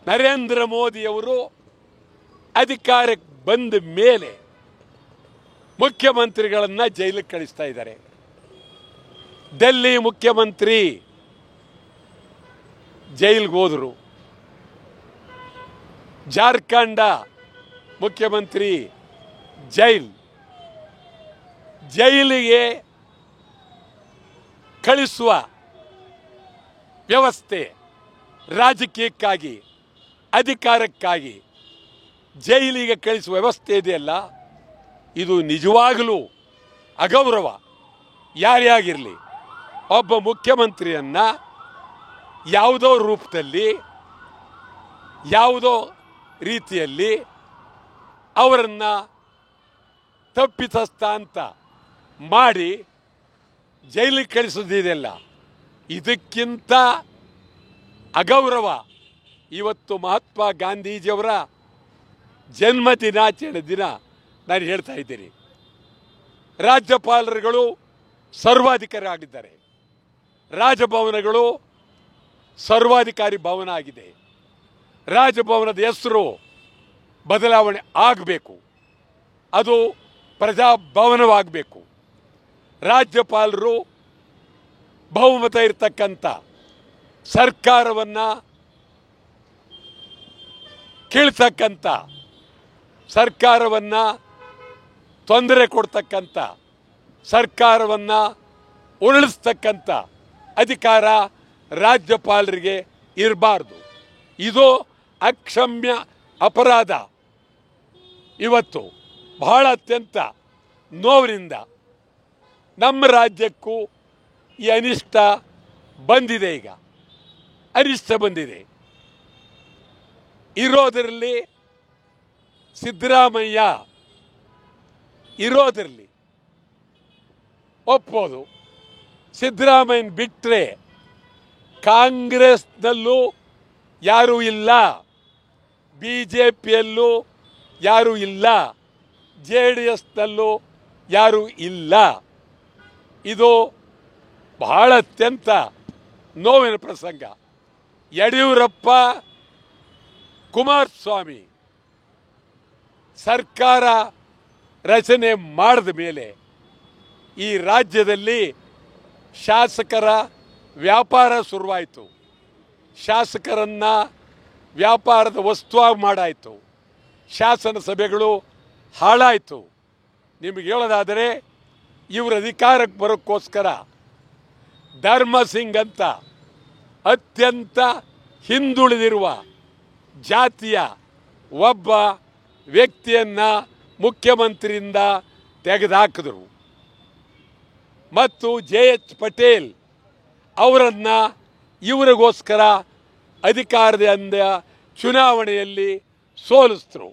ನರೇಂದ್ರ ಮೋದಿಯವರು ಅಧಿಕಾರಕ್ಕೆ ಬಂದ ಮೇಲೆ ಮುಖ್ಯಮಂತ್ರಿಗಳನ್ನು ಜೈಲಿಗೆ ಕಳಿಸ್ತಾ ಇದ್ದಾರೆ. ಡೆಲ್ಲಿ ಮುಖ್ಯಮಂತ್ರಿ ಜೈಲಿಗೆ ಹೋದರು. ಜಾರ್ಖಂಡ ಮುಖ್ಯಮಂತ್ರಿ ಜೈಲಿಗೆ ಕಳಿಸುವ ವ್ಯವಸ್ಥೆ ರಾಜಕೀಯಕ್ಕಾಗಿ, ಅಧಿಕಾರಕ್ಕಾಗಿ ಜೈಲಿಗೆ ಕಳಿಸುವ ವ್ಯವಸ್ಥೆ ಇದೆಯಲ್ಲ, ಇದು ನಿಜವಾಗಲೂ ಅಗೌರವ. ಯಾರೇ ಆಗಿರಲಿ, ಒಬ್ಬ ಮುಖ್ಯಮಂತ್ರಿಯನ್ನ ಯಾವುದೋ ರೂಪದಲ್ಲಿ, ಯಾವುದೋ ರೀತಿಯಲ್ಲಿ ಅವರನ್ನು ತಪ್ಪಿತಸ್ಥ ಅಂತ ಮಾಡಿ ಜೈಲಿಗೆ ಕಳಿಸೋದಿದೆಯಲ್ಲ, ಇದಕ್ಕಿಂತ ಅಗೌರವ. ಇವತ್ತು ಮಹಾತ್ಮ ಗಾಂಧೀಜಿಯವರ ಜನ್ಮ ದಿನಾಚರಣೆ ದಿನ ನಾನು ಹೇಳ್ತಾ ಇದ್ದೀನಿ. ರಾಜ್ಯಪಾಲರುಗಳು ಸರ್ವಾಧಿಕಾರಿ ಆಗಿದ್ದಾರೆ. ರಾಜಭವನಗಳು ಸರ್ವಾಧಿಕಾರಿ ಭವನ ಆಗಿದೆ. ರಾಜಭವನದ ಹೆಸರು ಬದಲಾವಣೆ ಆಗಬೇಕು. ಅದು ಪ್ರಜಾಭವನವಾಗಬೇಕು. ರಾಜ್ಯಪಾಲರು ಬಹುಮತ ಇರತಕ್ಕಂಥ ಸರ್ಕಾರವನ್ನು ಕೀಳ್ತಕ್ಕಂಥ, ಸರ್ಕಾರವನ್ನು ತೊಂದರೆ ಕೊಡ್ತಕ್ಕಂಥ, ಸರ್ಕಾರವನ್ನು ಉರುಳಿಸ್ತಕ್ಕಂಥ ಅಧಿಕಾರ ರಾಜ್ಯಪಾಲರಿಗೆ ಇರಬಾರ್ದು. ಇದು ಅಕ್ಷಮ್ಯ ಅಪರಾಧ. ಇವತ್ತು ಬಹಳ ಅತ್ಯಂತ ನೋವಿನಿಂದ ನಮ್ಮ ರಾಜ್ಯಕ್ಕೂ ಈ ಅನಿಷ್ಟ ಬಂದಿದೆ. ಈಗ ಅನಿಷ್ಟ ಬಂದಿದೆ. ಇರೋದರಲ್ಲಿ ಸಿದ್ದರಾಮಯ್ಯ ಇರೋದರಲ್ಲಿ ಒಪ್ಪೋದು. ಸಿದ್ದರಾಮಯ್ಯನ ಬಿಟ್ಟರೆ ಕಾಂಗ್ರೆಸ್ನಲ್ಲೂ ಯಾರೂ ಇಲ್ಲ, BJPಯಲ್ಲೂ ಯಾರೂ ಇಲ್ಲ, JDSನಲ್ಲೂ ಯಾರೂ ಇಲ್ಲ. ಇದು ಬಹಳ ಅತ್ಯಂತ ನೋವಿನ ಪ್ರಸಂಗ. ಯಡಿಯೂರಪ್ಪ, ಕುಮಾರಸ್ವಾಮಿ ಸರ್ಕಾರ ರಚನೆ ಮಾಡಿದ ಮೇಲೆ ಈ ರಾಜ್ಯದಲ್ಲಿ ಶಾಸಕರ ವ್ಯಾಪಾರ ಶುರುವಾಯಿತು. ಶಾಸಕರನ್ನು ವ್ಯಾಪಾರದ ವಸ್ತುವಾಗಿ ಮಾಡಾಯಿತು. ಶಾಸನ ಸಭೆಗಳು ಹಾಳಾಯಿತು. ನಿಮಗೆ ಹೇಳೋದಾದರೆ, ಇವರು ಅಧಿಕಾರಕ್ಕೆ ಬರೋಕ್ಕೋಸ್ಕರ ಧರ್ಮಸಿಂಗ್ ಅಂತ ಅತ್ಯಂತ ಹಿಂದುಳಿದಿರುವ ಜಾತಿಯ ಒಬ್ಬ ವ್ಯಕ್ತಿಯನ್ನು ಮುಖ್ಯಮಂತ್ರಿಯಿಂದ ತೆಗೆದುಹಾಕಿದರು. ಮತ್ತು JH ಪಟೇಲ್ ಅವರನ್ನು ಇವರಿಗೋಸ್ಕರ ಅಧಿಕಾರದಿಂದ ಚುನಾವಣೆಯಲ್ಲಿ ಸೋಲಿಸಿದ್ರು.